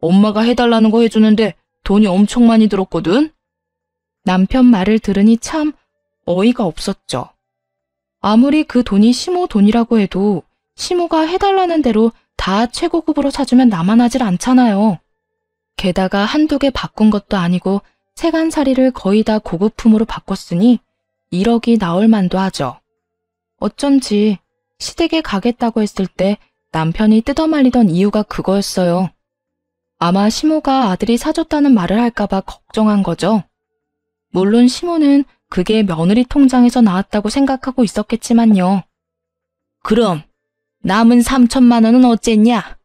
[SPEAKER 1] 엄마가 해달라는 거 해주는데 돈이 엄청 많이 들었거든? 남편 말을 들으니 참 어이가 없었죠. 아무리 그 돈이 시모 돈이라고 해도 시모가 해달라는 대로 다 최고급으로 사주면 나만 하질 않잖아요. 게다가 한두 개 바꾼 것도 아니고 세간살이를 거의 다 고급품으로 바꿨으니 1억이 나올 만도 하죠. 어쩐지 시댁에 가겠다고 했을 때 남편이 뜯어말리던 이유가 그거였어요. 아마 시모가 아들이 사줬다는 말을 할까봐 걱정한 거죠. 물론 시모는 그게 며느리 통장에서 나왔다고 생각하고 있었겠지만요. 그럼 남은 3천만 원은 어쨌냐?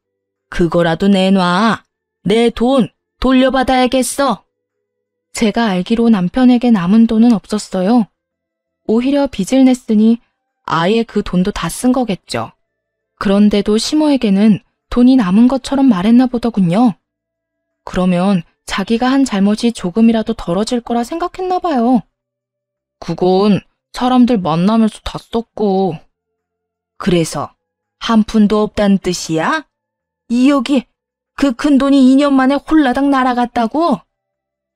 [SPEAKER 1] 그거라도 내놔. 내 돈 돌려받아야겠어. 제가 알기로 남편에게 남은 돈은 없었어요. 오히려 빚을 냈으니 아예 그 돈도 다 쓴 거겠죠. 그런데도 시모에게는 돈이 남은 것처럼 말했나 보더군요. 그러면 자기가 한 잘못이 조금이라도 덜어질 거라 생각했나 봐요. 그건 사람들 만나면서 다 썼고. 그래서 한 푼도 없다는 뜻이야? 2억이 그 큰 돈이 2년 만에 홀라당 날아갔다고?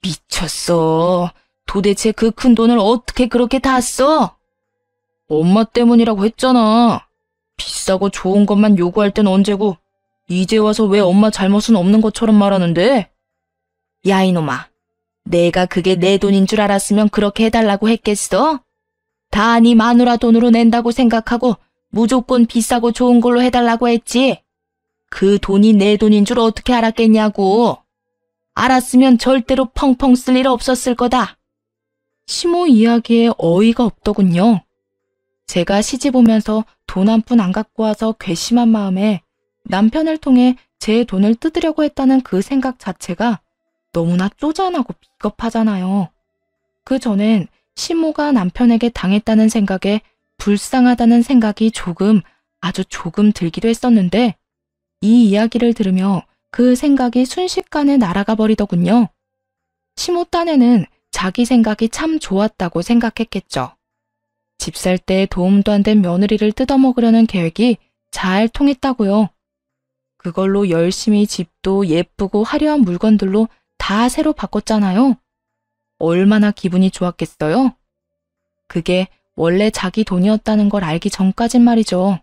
[SPEAKER 1] 미쳤어. 도대체 그 큰 돈을 어떻게 그렇게 다 써? 엄마 때문이라고 했잖아. 비싸고 좋은 것만 요구할 땐 언제고 이제 와서 왜 엄마 잘못은 없는 것처럼 말하는데? 야 이놈아, 내가 그게 내 돈인 줄 알았으면 그렇게 해달라고 했겠어? 다 네 마누라 돈으로 낸다고 생각하고 무조건 비싸고 좋은 걸로 해달라고 했지. 그 돈이 내 돈인 줄 어떻게 알았겠냐고. 알았으면 절대로 펑펑 쓸 일 없었을 거다. 시모 이야기에 어이가 없더군요. 제가 시집 오면서 돈 한 푼 안 갖고 와서 괘씸한 마음에 남편을 통해 제 돈을 뜯으려고 했다는 그 생각 자체가 너무나 쪼잔하고 비겁하잖아요. 그 전엔 시모가 남편에게 당했다는 생각에 불쌍하다는 생각이 아주 조금 들기도 했었는데 이 이야기를 들으며 그 생각이 순식간에 날아가 버리더군요. 시모 딴에는 자기 생각이 참 좋았다고 생각했겠죠. 집 살 때 도움도 안 된 며느리를 뜯어먹으려는 계획이 잘 통했다고요. 그걸로 열심히 집도 예쁘고 화려한 물건들로 다 새로 바꿨잖아요. 얼마나 기분이 좋았겠어요? 그게 원래 자기 돈이었다는 걸 알기 전까진 말이죠.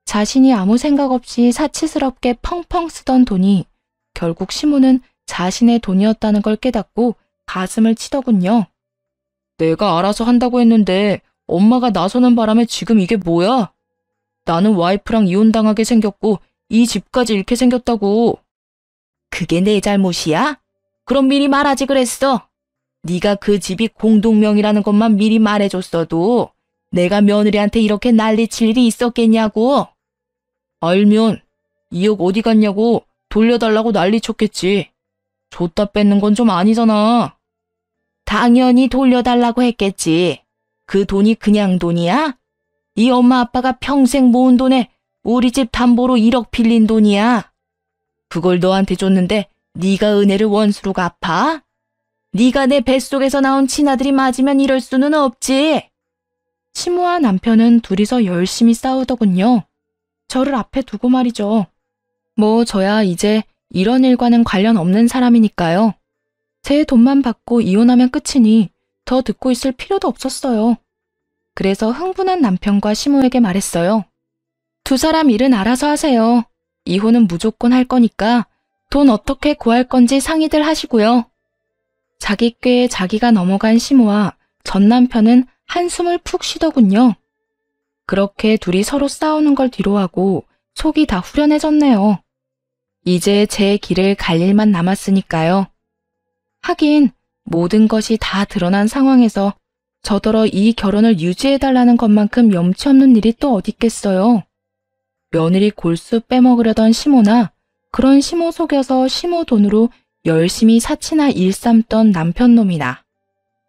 [SPEAKER 1] 자신이 아무 생각 없이 사치스럽게 펑펑 쓰던 돈이 결국 시모는 자신의 돈이었다는 걸 깨닫고 가슴을 치더군요. 내가 알아서 한다고 했는데 엄마가 나서는 바람에 지금 이게 뭐야? 나는 와이프랑 이혼당하게 생겼고 이 집까지 잃게 생겼다고. 그게 내 잘못이야? 그럼 미리 말하지 그랬어. 네가 그 집이 공동명의라는 것만 미리 말해줬어도 내가 며느리한테 이렇게 난리칠 일이 있었겠냐고. 알면 2억 어디 갔냐고 돌려달라고 난리쳤겠지. 줬다 뺏는 건 좀 아니잖아. 당연히 돌려달라고 했겠지. 그 돈이 그냥 돈이야? 이 엄마 아빠가 평생 모은 돈에 우리 집 담보로 1억 빌린 돈이야. 그걸 너한테 줬는데 네가 은혜를 원수로 갚아? 네가 내 뱃속에서 나온 친아들이 맞으면 이럴 수는 없지. 시모와 남편은 둘이서 열심히 싸우더군요. 저를 앞에 두고 말이죠. 뭐 저야 이제 이런 일과는 관련 없는 사람이니까요. 제 돈만 받고 이혼하면 끝이니 더 듣고 있을 필요도 없었어요. 그래서 흥분한 남편과 시모에게 말했어요. 두 사람 일은 알아서 하세요. 이혼은 무조건 할 거니까 돈 어떻게 구할 건지 상의들 하시고요. 자기 꾀에 자기가 넘어간 시모와 전 남편은 한숨을 푹 쉬더군요. 그렇게 둘이 서로 싸우는 걸 뒤로하고 속이 다 후련해졌네요. 이제 제 길을 갈 일만 남았으니까요. 하긴 모든 것이 다 드러난 상황에서 저더러 이 결혼을 유지해달라는 것만큼 염치 없는 일이 또 어딨겠어요. 며느리 골수 빼먹으려던 시모나 그런 시모 속여서 시모 돈으로 열심히 사치나 일삼던 남편 놈이나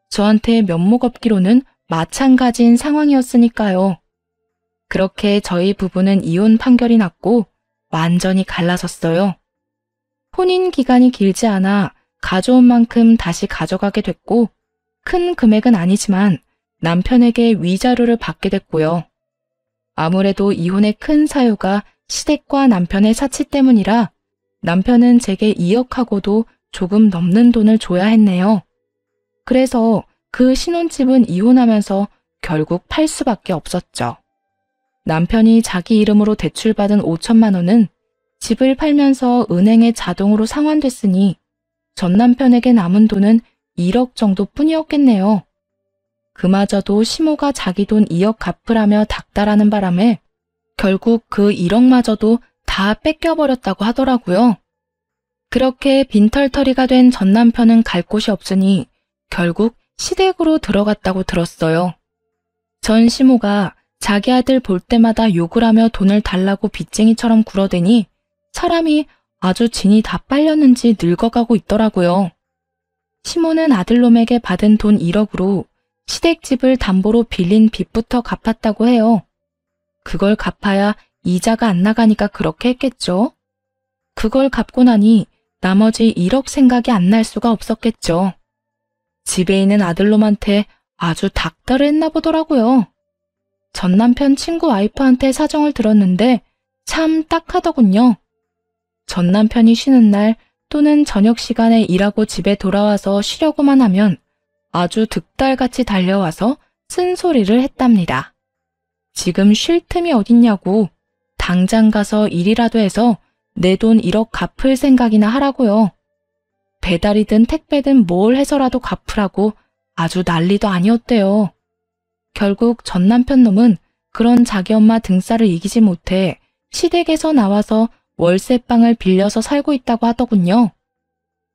[SPEAKER 1] 저한테 면목 없기로는 마찬가지인 상황이었으니까요. 그렇게 저희 부부는 이혼 판결이 났고 완전히 갈라섰어요. 혼인 기간이 길지 않아 가져온 만큼 다시 가져가게 됐고 큰 금액은 아니지만 남편에게 위자료를 받게 됐고요. 아무래도 이혼의 큰 사유가 시댁과 남편의 사치 때문이라 남편은 제게 2억하고도 조금 넘는 돈을 줘야 했네요. 그래서 그 신혼집은 이혼하면서 결국 팔 수밖에 없었죠. 남편이 자기 이름으로 대출받은 5천만 원은 집을 팔면서 은행에 자동으로 상환됐으니 전 남편에게 남은 돈은 1억 정도뿐이었겠네요. 그마저도 시모가 자기 돈 2억 갚으라며 닥달하는 바람에 결국 그 1억마저도 다 뺏겨버렸다고 하더라고요. 그렇게 빈털터리가 된 전 남편은 갈 곳이 없으니 결국 시댁으로 들어갔다고 들었어요. 전 시모가 자기 아들 볼 때마다 욕을 하며 돈을 달라고 빚쟁이처럼 굴어대니 사람이 아주 진이 다 빨렸는지 늙어가고 있더라고요. 시모는 아들놈에게 받은 돈 1억으로 시댁집을 담보로 빌린 빚부터 갚았다고 해요. 그걸 갚아야 이자가 안 나가니까 그렇게 했겠죠. 그걸 갚고 나니 나머지 1억 생각이 안 날 수가 없었겠죠. 집에 있는 아들놈한테 아주 닥달을 했나 보더라고요. 전 남편 친구 와이프한테 사정을 들었는데 참 딱하더군요. 전 남편이 쉬는 날 또는 저녁 시간에 일하고 집에 돌아와서 쉬려고만 하면 아주 득달같이 달려와서 쓴소리를 했답니다. 지금 쉴 틈이 어딨냐고 당장 가서 일이라도 해서 내 돈 1억 갚을 생각이나 하라고요. 배달이든 택배든 뭘 해서라도 갚으라고 아주 난리도 아니었대요. 결국 전 남편 놈은 그런 자기 엄마 등살을 이기지 못해 시댁에서 나와서 월세방을 빌려서 살고 있다고 하더군요.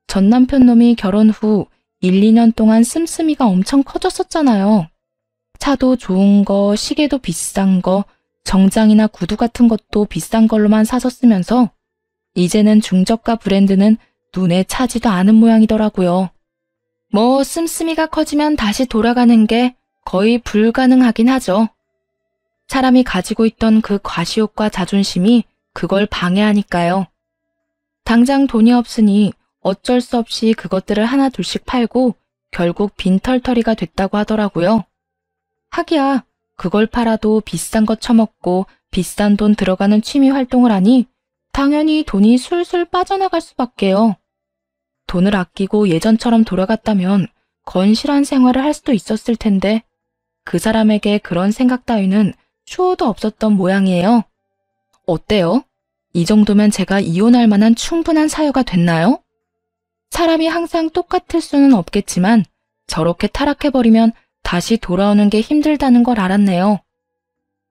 [SPEAKER 1] 전 남편 놈이 결혼 후 1, 2년 동안 씀씀이가 엄청 커졌었잖아요. 차도 좋은 거, 시계도 비싼 거, 정장이나 구두 같은 것도 비싼 걸로만 사서 쓰면서 이제는 중저가 브랜드는 눈에 차지도 않은 모양이더라고요. 뭐 씀씀이가 커지면 다시 돌아가는 게 거의 불가능하긴 하죠. 사람이 가지고 있던 그 과시욕과 자존심이 그걸 방해하니까요. 당장 돈이 없으니 어쩔 수 없이 그것들을 하나 둘씩 팔고 결국 빈털터리가 됐다고 하더라고요. 하기야 그걸 팔아도 비싼 거 처먹고 비싼 돈 들어가는 취미 활동을 하니 당연히 돈이 술술 빠져나갈 수밖에요. 돈을 아끼고 예전처럼 돌아갔다면 건실한 생활을 할 수도 있었을 텐데 그 사람에게 그런 생각 따위는 추호도 없었던 모양이에요. 어때요? 이 정도면 제가 이혼할 만한 충분한 사유가 됐나요? 사람이 항상 똑같을 수는 없겠지만 저렇게 타락해버리면 다시 돌아오는 게 힘들다는 걸 알았네요.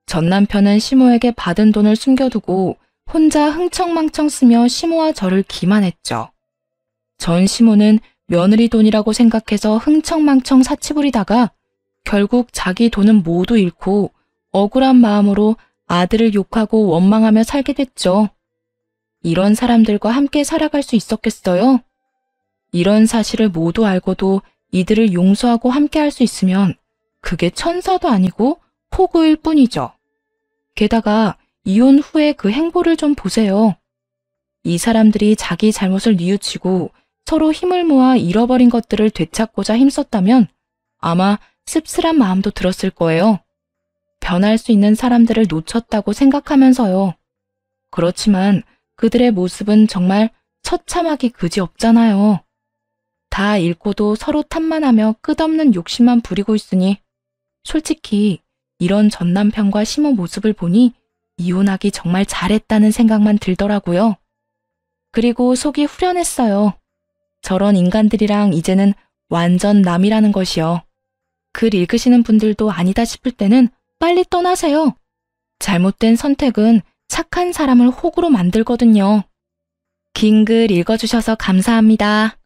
[SPEAKER 1] 전 남편은 시모에게 받은 돈을 숨겨두고 혼자 흥청망청 쓰며 시모와 저를 기만했죠. 전 시모는 며느리 돈이라고 생각해서 흥청망청 사치부리다가 결국 자기 돈은 모두 잃고 억울한 마음으로 아들을 욕하고 원망하며 살게 됐죠. 이런 사람들과 함께 살아갈 수 있었겠어요? 이런 사실을 모두 알고도 이들을 용서하고 함께 할 수 있으면 그게 천사도 아니고 호구일 뿐이죠. 게다가 이혼 후에 그 행보를 좀 보세요. 이 사람들이 자기 잘못을 뉘우치고 서로 힘을 모아 잃어버린 것들을 되찾고자 힘썼다면 아마 씁쓸한 마음도 들었을 거예요. 변할 수 있는 사람들을 놓쳤다고 생각하면서요. 그렇지만 그들의 모습은 정말 처참하기 그지없잖아요. 다 잃고도 서로 탓만하며 끝없는 욕심만 부리고 있으니 솔직히 이런 전 남편과 시모 모습을 보니 이혼하기 정말 잘했다는 생각만 들더라고요. 그리고 속이 후련했어요. 저런 인간들이랑 이제는 완전 남이라는 것이요. 글 읽으시는 분들도 아니다 싶을 때는 빨리 떠나세요. 잘못된 선택은 착한 사람을 호구로 만들거든요. 긴 글 읽어주셔서 감사합니다.